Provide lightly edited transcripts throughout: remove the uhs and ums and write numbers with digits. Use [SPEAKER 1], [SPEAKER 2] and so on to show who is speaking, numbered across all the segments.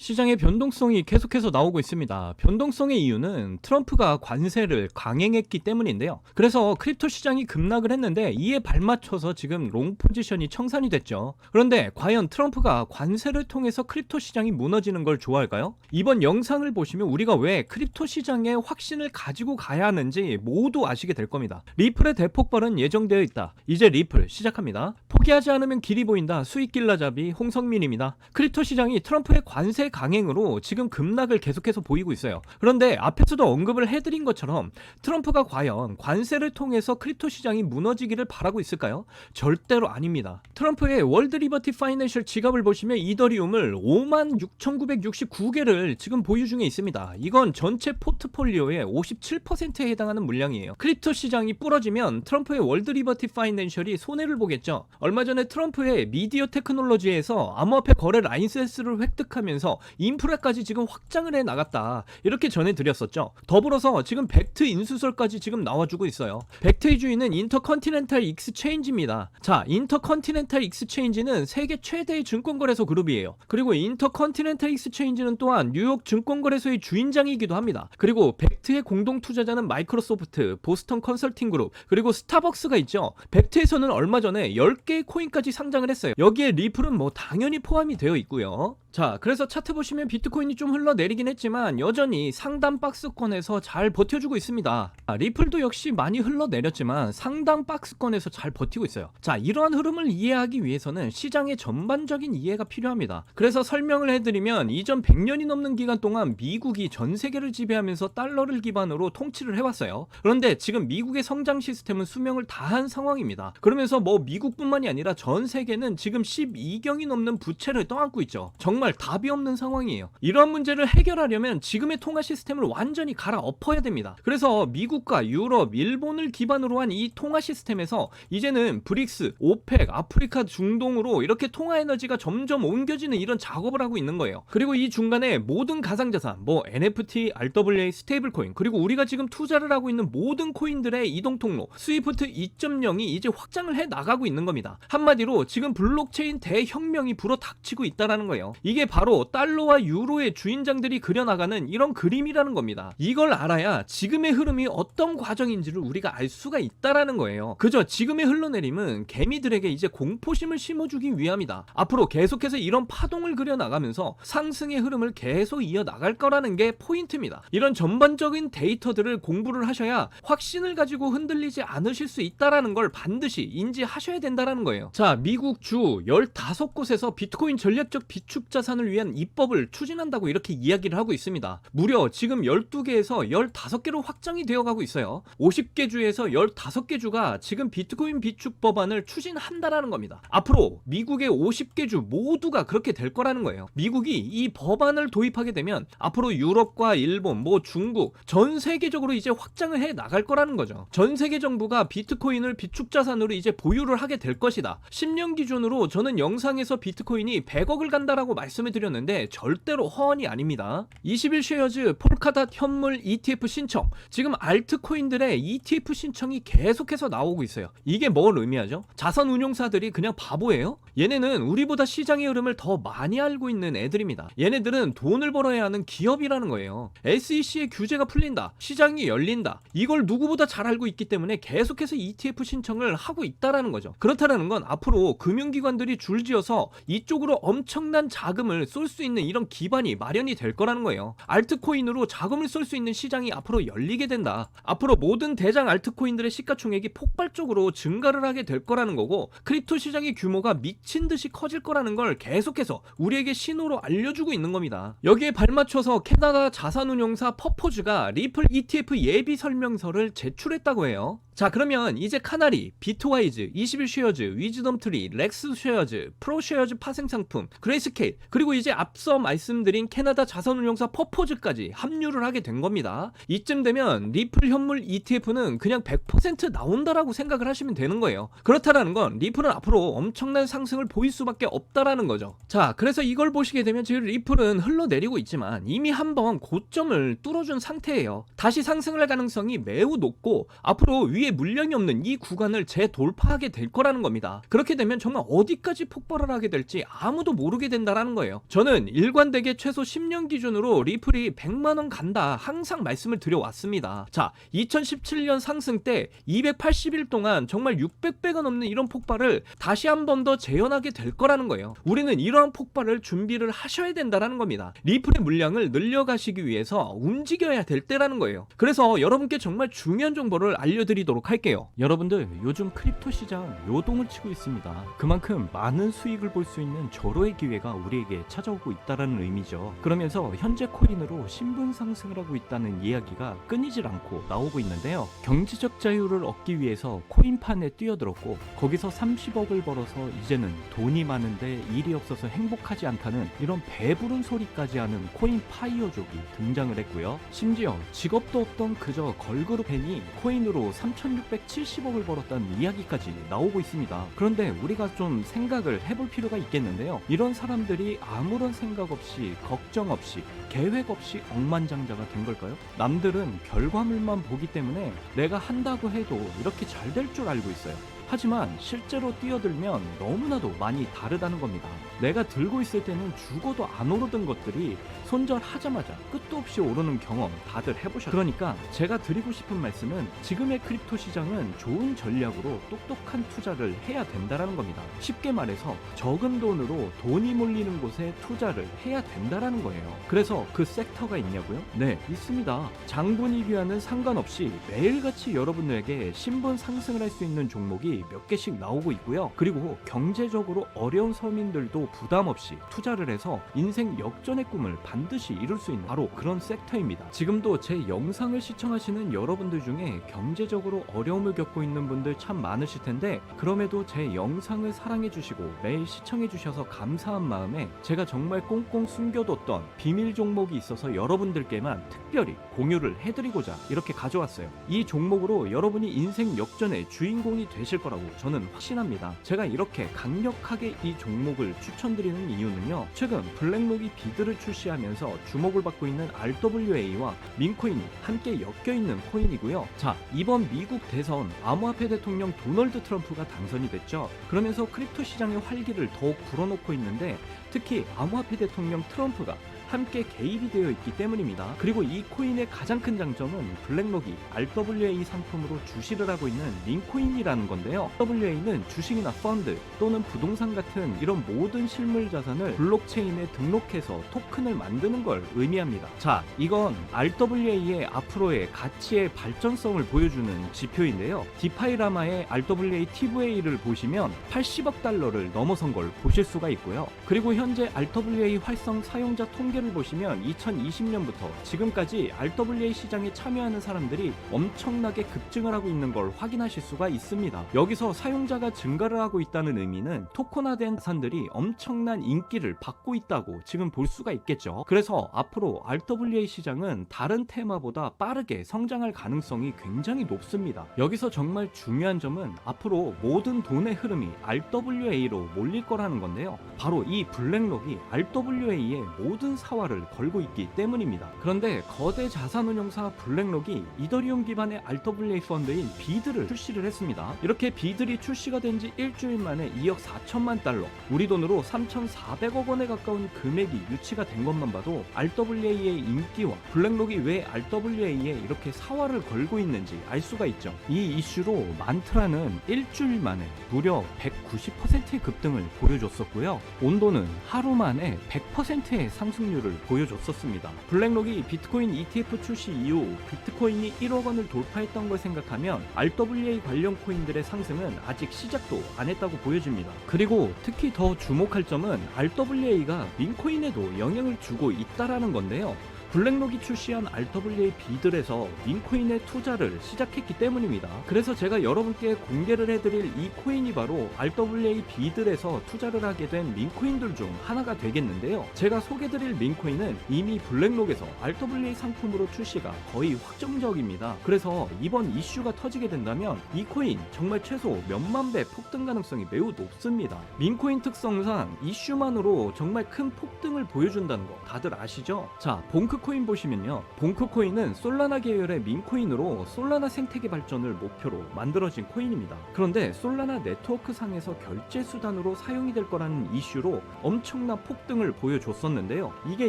[SPEAKER 1] 시장의 변동성이 계속해서 나오고 있습니다. 변동성의 이유는 트럼프가 관세를 강행했기 때문인데요. 그래서 크립토 시장이 급락을 했는데 이에 발맞춰서 지금 롱 포지션이 청산이 됐죠. 그런데 과연 트럼프가 관세를 통해서 크립토 시장이 무너지는 걸 좋아할까요? 이번 영상을 보시면 우리가 왜 크립토 시장에 확신을 가지고 가야 하는지 모두 아시게 될 겁니다. 리플의 대폭발은 예정되어 있다. 이제 리플 시작합니다. 포기하지 않으면 길이 보인다. 수익길라잡이 홍성민입니다. 크립토 시장이 트럼프의 관세 강행으로 지금 급락을 계속해서 보이고 있어요. 그런데 앞에서도 언급을 해드린 것처럼 트럼프가 과연 관세를 통해서 크립토 시장이 무너지기를 바라고 있을까요? 절대로 아닙니다. 트럼프의 월드 리버티 파이낸셜 지갑을 보시면 이더리움을 56,969개를 지금 보유 중에 있습니다. 이건 전체 포트폴리오의 57%에 해당하는 물량이에요. 크립토 시장이 부러지면 트럼프의 월드 리버티 파이낸셜이 손해를 보겠죠. 얼마 전에 트럼프의 미디어 테크놀로지에서 암호화폐 거래 라이센스를 획득하면서 인프라까지 지금 확장을 해 나갔다, 이렇게 전해드렸었죠. 더불어서 지금 벡트 인수설까지 지금 나와주고 있어요. 벡트의 주인은 인터컨티넨탈 익스체인지입니다. 자, 인터컨티넨탈 익스체인지는 세계 최대의 증권거래소 그룹이에요. 그리고 인터컨티넨탈 익스체인지는 또한 뉴욕 증권거래소의 주인장이기도 합니다. 그리고 벡트의 공동 투자자는 마이크로소프트, 보스턴 컨설팅 그룹, 그리고 스타벅스가 있죠. 벡트에서는 얼마 전에 10개의 코인까지 상장을 했어요. 여기에 리플은 뭐 당연히 포함이 되어 있고요. 자, 그래서 차트 보시면 비트코인이 좀 흘러내리긴 했지만 여전히 상단 박스권에서 잘 버텨주고 있습니다. 리플도 역시 많이 흘러내렸지만 상단 박스권에서 잘 버티고 있어요. 자, 이러한 흐름을 이해하기 위해서는 시장의 전반적인 이해가 필요합니다. 그래서 설명을 해드리면 이전 100년이 넘는 기간 동안 미국이 전 세계를 지배하면서 달러를 기반으로 통치를 해왔어요. 그런데 지금 미국의 성장 시스템은 수명을 다한 상황입니다. 그러면서 뭐 미국뿐만이 아니라 전 세계는 지금 12경이 넘는 부채를 떠안고 있죠. 정말 답이 없는 상황이에요. 이러한 문제를 해결하려면 지금의 통화 시스템을 완전히 갈아엎어야 됩니다. 그래서 미국과 유럽, 일본을 기반으로 한 이 통화 시스템에서 이제는 브릭스, 오펙, 아프리카, 중동으로 이렇게 통화 에너지가 점점 옮겨지는 이런 작업을 하고 있는 거예요. 그리고 이 중간에 모든 가상자산, 뭐 NFT, RWA, 스테이블코인, 그리고 우리가 지금 투자를 하고 있는 모든 코인들의 이동 통로 스위프트 2.0이 이제 확장을 해 나가고 있는 겁니다. 한마디로 지금 블록체인 대혁명이 불어닥치고 있다라는 거예요. 이게 바로 달러와 유로의 주인장들이 그려나가는 이런 그림이라는 겁니다. 이걸 알아야 지금의 흐름이 어떤 과정인지를 우리가 알 수가 있다라는 거예요. 그저 지금의 흘러내림은 개미들에게 이제 공포심을 심어주기 위함이다. 앞으로 계속해서 이런 파동을 그려나가면서 상승의 흐름을 계속 이어나갈 거라는 게 포인트입니다. 이런 전반적인 데이터들을 공부를 하셔야 확신을 가지고 흔들리지 않으실 수 있다라는 걸 반드시 인지하셔야 된다라는 거예요. 자, 미국 주 15곳에서 비트코인 전략적 비축 자산을 위한 입법을 추진한다고 이렇게 이야기를 하고 있습니다. 무려 지금 12개에서 15개로 확장이 되어가고 있어요. 50개 주에서 15개 주가 지금 비트코인 비축 법안을 추진한다라는 겁니다. 앞으로 미국의 50개 주 모두가 그렇게 될 거라는 거예요. 미국이 이 법안을 도입하게 되면 앞으로 유럽과 일본, 뭐 중국, 전 세계적으로 이제 확장을 해 나갈 거라는 거죠. 전 세계 정부가 비트코인을 비축 자산으로 이제 보유를 하게 될 것이다. 10년 기준으로 저는 영상에서 비트코인이 100억을 간다라고 말씀을 드렸는데 절대로 허언이 아닙니다. 21쉐어즈 폴카닷 현물 ETF 신청, 지금 알트코인들의 ETF 신청이 계속해서 나오고 있어요. 이게 뭘 의미하죠? 자산 운용사들이 그냥 바보예요? 얘네는 우리보다 시장의 흐름을 더 많이 알고 있는 애들입니다. 얘네들은 돈을 벌어야 하는 기업이라는 거예요. SEC의 규제가 풀린다, 시장이 열린다, 이걸 누구보다 잘 알고 있기 때문에 계속해서 ETF 신청을 하고 있다라는 거죠. 그렇다는 건 앞으로 금융기관들이 줄지어서 이쪽으로 엄청난 자금을 쏠 수 있는 이런 기반이 마련이 될 거라는 거예요. 알트코인으로 자금을 쏠 수 있는 시장이 앞으로 열리게 된다. 앞으로 모든 대장 알트코인들의 시가총액이 폭발적으로 증가를 하게 될 거라는 거고, 크립토 시장의 규모가 미친 듯이 커질 거라는 걸 계속해서 우리에게 신호로 알려주고 있는 겁니다. 여기에 발맞춰서 캐나다 자산운용사 퍼포즈가 리플 ETF 예비 설명서를 제출했다고 해요. 자, 그러면 이제 카나리, 비트와이즈, 21쉐어즈, 위즈덤트리, 렉스쉐어즈, 프로쉐어즈 파생상품, 그레이스케일, 그리고 이제 앞서 말씀드린 캐나다 자산운용사 퍼포즈까지 합류를 하게 된 겁니다. 이쯤 되면 리플 현물 ETF는 그냥 100% 나온다라고 생각을 하시면 되는 거예요. 그렇다라는 건 리플은 앞으로 엄청난 상승을 보일 수밖에 없다라는 거죠. 자, 그래서 이걸 보시게 되면 지금 리플은 흘러내리고 있지만 이미 한번 고점을 뚫어준 상태예요. 다시 상승할 가능성이 매우 높고 앞으로 위 위에 물량이 없는 이 구간을 재돌파하게 될 거라는 겁니다. 그렇게 되면 정말 어디까지 폭발을 하게 될지 아무도 모르게 된다라는 거예요. 저는 일관되게 최소 10년 기준으로 리플이 100만원 간다 항상 말씀을 드려왔습니다. 자, 2017년 상승 때 280일 동안 정말 600배가 넘는 이런 폭발을 다시 한 번 더 재현하게 될 거라는 거예요. 우리는 이러한 폭발을 준비를 하셔야 된다라는 겁니다. 리플의 물량을 늘려가시기 위해서 움직여야 될 때라는 거예요. 그래서 여러분께 정말 중요한 정보를 알려드리도록 할게요.
[SPEAKER 2] 여러분들, 요즘 크립토 시장 요동을 치고 있습니다. 그만큼 많은 수익을 볼 수 있는 절호의 기회가 우리에게 찾아오고 있다는 의미죠. 그러면서 현재 코인으로 신분 상승을 하고 있다는 이야기가 끊이질 않고 나오고 있는데요. 경제적 자유를 얻기 위해서 코인판에 뛰어들었고 거기서 30억을 벌어서 이제는 돈이 많은데 일이 없어서 행복하지 않다는 이런 배부른 소리까지 하는 코인 파이어족이 등장을 했고요. 심지어 직업도 없던 그저 걸그룹 팬이 코인으로 3,670억을 벌었다는 이야기까지 나오고 있습니다. 그런데 우리가 좀 생각을 해볼 필요가 있겠는데요. 이런 사람들이 아무런 생각 없이 걱정 없이 계획 없이 억만장자가 된 걸까요? 남들은 결과물만 보기 때문에 내가 한다고 해도 이렇게 잘 될 줄 알고 있어요. 하지만 실제로 뛰어들면 너무나도 많이 다르다는 겁니다. 내가 들고 있을 때는 죽어도 안 오르던 것들이 손절하자마자 끝도 없이 오르는 경험 다들 해보셨죠? 그러니까 제가 드리고 싶은 말씀은 지금의 크립토 시장은 좋은 전략으로 똑똑한 투자를 해야 된다는 겁니다. 쉽게 말해서 적은 돈으로 돈이 몰리는 곳에 투자를 해야 된다는 거예요. 그래서 그 섹터가 있냐고요? 네, 있습니다. 장분위기와는 상관없이 매일같이 여러분들에게 신분 상승을 할 수 있는 종목이 몇 개씩 나오고 있고요. 그리고 경제적으로 어려운 서민들도 부담 없이 투자를 해서 인생 역전의 꿈을 반드시 이룰 수 있는 바로 그런 섹터입니다. 지금도 제 영상을 시청하시는 여러분들 중에 경제적으로 어려움을 겪고 있는 분들 참 많으실 텐데 그럼에도 제 영상을 사랑해 주시고 매일 시청해 주셔서 감사한 마음에 제가 정말 꽁꽁 숨겨뒀던 비밀 종목이 있어서 여러분들께만 특별히 공유를 해드리고자 이렇게 가져왔어요. 이 종목으로 여러분이 인생 역전의 주인공이 되실 거라고 저는 확신합니다. 제가 이렇게 강력하게 이 종목을 추천드리는 이유는요. 최근 블랙록이 비드를 출시하면서 주목을 받고 있는 RWA와 민코인이 함께 엮여있는 코인이고요. 자, 이번 미국 대선 암호화폐 대통령 도널드 트럼프가 당선이 됐죠. 그러면서 크립토 시장의 활기를 더욱 불어넣고 있는데 특히 암호화폐 대통령 트럼프가 함께 개입이 되어 있기 때문입니다. 그리고 이 코인의 가장 큰 장점은 블랙록이 RWA 상품으로 주시를 하고 있는 링코인이라는 건데요. RWA는 주식이나 펀드 또는 부동산 같은 이런 모든 실물 자산을 블록체인에 등록해서 토큰을 만드는 걸 의미합니다. 자, 이건 RWA의 앞으로의 가치의 발전성을 보여주는 지표인데요. 디파이라마의 RWA TVA를 보시면 80억 달러를 넘어선 걸 보실 수가 있고요. 그리고 현재 RWA 활성 사용자 통계를 보시면 2020년부터 지금까지 RWA 시장에 참여하는 사람들이 엄청나게 급증을 하고 있는 걸 확인하실 수가 있습니다. 여기서 사용자가 증가를 하고 있다는 의미는 토큰화된 자산들이 엄청난 인기를 받고 있다고 지금 볼 수가 있겠죠. 그래서 앞으로 RWA 시장은 다른 테마보다 빠르게 성장할 가능성이 굉장히 높습니다. 여기서 정말 중요한 점은 앞으로 모든 돈의 흐름이 RWA로 몰릴 거라는 건데요. 바로 이 블랙록이 RWA의 모든 사활을 걸고 있기 때문입니다. 그런데 거대 자산운용사 블랙록이 이더리움 기반의 RWA 펀드인 비드를 출시를 했습니다. 이렇게 비들이 출시가 된 지 일주일 만에 2억 4천만 달러, 우리 돈으로 3,400억 원에 가까운 금액이 유치가 된 것만 봐도 RWA의 인기와 블랙록이 왜 RWA에 이렇게 사활을 걸고 있는지 알 수가 있죠. 이 이슈로 만트라는 일주일 만에 무려 190%의 급등을 보여줬었고요. 온도는 하루 만에 100%의 상승률을 보여줬었습니다. 블랙록이 비트코인 ETF 출시 이후 비트코인이 1억 원을 돌파했던 걸 생각하면 RWA 관련 코인들의 상승은 아직 시작도 안 했다고 보여집니다. 그리고 특히 더 주목할 점은 RWA가 민코인에도 영향을 주고 있다라는 건데요. 블랙록이 출시한 RWA 비들에서 민코인에 투자를 시작했기 때문입니다. 그래서 제가 여러분께 공개를 해드릴 이 코인이 바로 RWA 비들에서 투자를 하게 된 민코인들 중 하나가 되겠는데요. 제가 소개드릴 민코인은 이미 블랙록에서 RWA 상품으로 출시가 거의 확정적입니다. 그래서 이번 이슈가 터지게 된다면 이 코인 정말 최소 몇만 배 폭등 가능성이 매우 높습니다. 민코인 특성상 이슈만으로 정말 큰 폭등을 보여준다는 거 다들 아시죠? 자, 봉크
[SPEAKER 1] 봉크코인 보시면요, 봉크코인은 솔라나 계열의 민코인으로 솔라나 생태계 발전을 목표로 만들어진 코인입니다. 그런데 솔라나 네트워크 상에서 결제 수단으로 사용이 될 거라는 이슈로 엄청난 폭등을 보여줬었는데요. 이게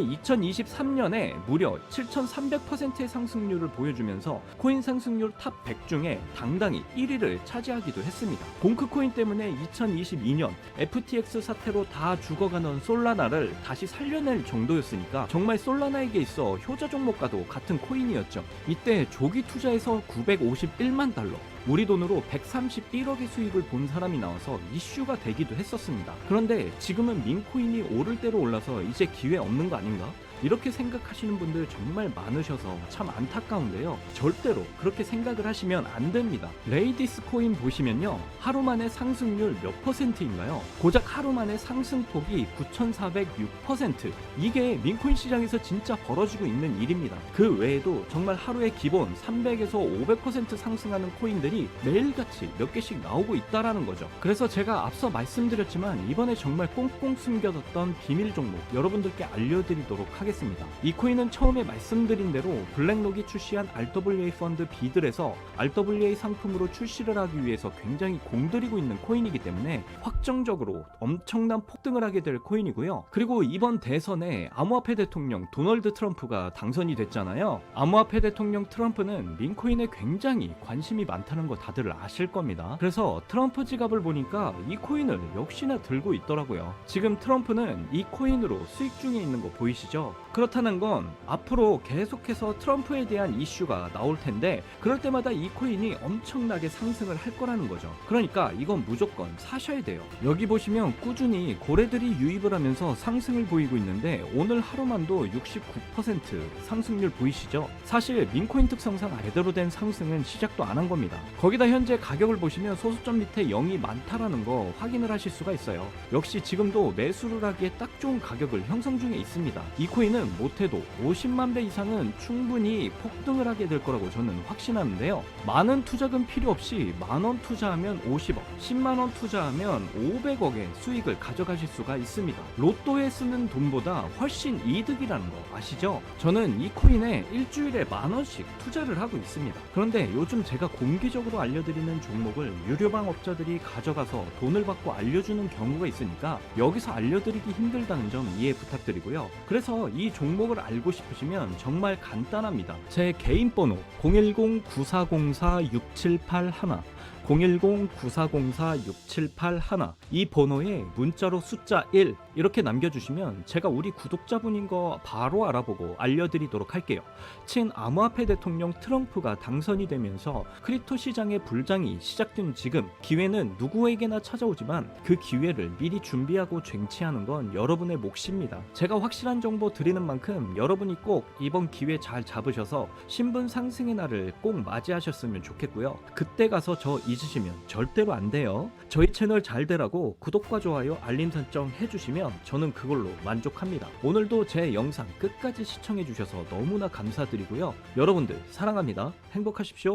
[SPEAKER 1] 2023년에 무려 7,300%의 상승률을 보여주면서 코인 상승률 탑 100 중에 당당히 1위를 차지하기도 했습니다. 봉크코인 때문에 2022년 FTX 사태로 다 죽어가는 솔라나를 다시 살려낼 정도였으니까 정말 솔라나에게 있어 효자 종목과도 같은 코인이었죠. 이때 조기 투자에서 951만 달러, 우리 돈으로 131억의 수익을 본 사람이 나와서 이슈가 되기도 했었습니다. 그런데 지금은 민코인이 오를 대로 올라서 이제 기회 없는 거 아닌가? 이렇게 생각하시는 분들 정말 많으셔서 참 안타까운데요. 절대로 그렇게 생각을 하시면 안 됩니다. 레이디스 코인 보시면요, 하루 만에 상승률 몇 %인가요? 고작 하루 만에 상승폭이 9,406%. 이게 민코인 시장에서 진짜 벌어지고 있는 일입니다. 그 외에도 정말 하루에 기본 300에서 500% 상승하는 코인들이 매일같이 몇 개씩 나오고 있다라는 거죠. 그래서 제가 앞서 말씀드렸지만 이번에 정말 꽁꽁 숨겨뒀던 비밀 종목 여러분들께 알려드리도록 하겠습니다. 이 코인은 처음에 말씀드린 대로 블랙록이 출시한 RWA 펀드 비들에서 RWA 상품으로 출시를 하기 위해서 굉장히 공들이고 있는 코인이기 때문에 확정적으로 엄청난 폭등을 하게 될 코인이고요. 그리고 이번 대선에 암호화폐 대통령 도널드 트럼프가 당선이 됐잖아요. 암호화폐 대통령 트럼프는 민코인에 굉장히 관심이 많다는 거 다들 아실 겁니다. 그래서 트럼프 지갑을 보니까 이 코인을 역시나 들고 있더라고요. 지금 트럼프는 이 코인으로 수익 중에 있는 거 보이시죠? 그렇다는 건 앞으로 계속해서 트럼프에 대한 이슈가 나올 텐데 그럴 때마다 이 코인이 엄청나게 상승을 할 거라는 거죠. 그러니까 이건 무조건 사셔야 돼요. 여기 보시면 꾸준히 고래들이 유입을 하면서 상승을 보이고 있는데 오늘 하루만도 69% 상승률 보이시죠? 사실 민코인 특성상 제대로 된 상승은 시작도 안 한 겁니다. 거기다 현재 가격을 보시면 소수점 밑에 0이 많다라는 거 확인을 하실 수가 있어요. 역시 지금도 매수를 하기에 딱 좋은 가격을 형성 중에 있습니다. 이 코인은 못해도 50만 배 이상은 충분히 폭등을 하게 될 거라고 저는 확신하는데요. 많은 투자금 필요 없이 만원 투자하면 50억, 10만원 투자하면 500억의 수익을 가져가실 수가 있습니다. 로또에 쓰는 돈보다 훨씬 이득이라는 거 아시죠? 저는 이 코인에 일주일에 만원씩 투자를 하고 있습니다. 그런데 요즘 제가 공개적으로 알려드리는 종목을 유료방 업자들이 가져가서 돈을 받고 알려주는 경우가 있으니까 여기서 알려드리기 힘들다는 점 이해 부탁드리고요. 그래서 이 종목을 알고 싶으시면 정말 간단합니다. 제 개인 번호 010-9404-6781 010-9404-6781 이 번호에 문자로 숫자 1 이렇게 남겨주시면 제가 우리 구독자분인 거 바로 알아보고 알려드리도록 할게요. 친암호화폐 대통령 트럼프가 당선이 되면서 크립토 시장의 불장이 시작된 지금 기회는 누구에게나 찾아오지만 그 기회를 미리 준비하고 쟁취하는 건 여러분의 몫입니다. 제가 확실한 정보 드리는 만큼 여러분이 꼭 이번 기회 잘 잡으셔서 신분 상승의 날을 꼭 맞이하셨으면 좋겠고요. 그때 가서 저 잊으시면 절대로 안 돼요. 저희 채널 잘 되라고 구독과 좋아요 알림 설정 해주시면 저는 그걸로 만족합니다. 오늘도 제 영상 끝까지 시청해주셔서 너무나 감사드리고요. 여러분들 사랑합니다. 행복하십시오.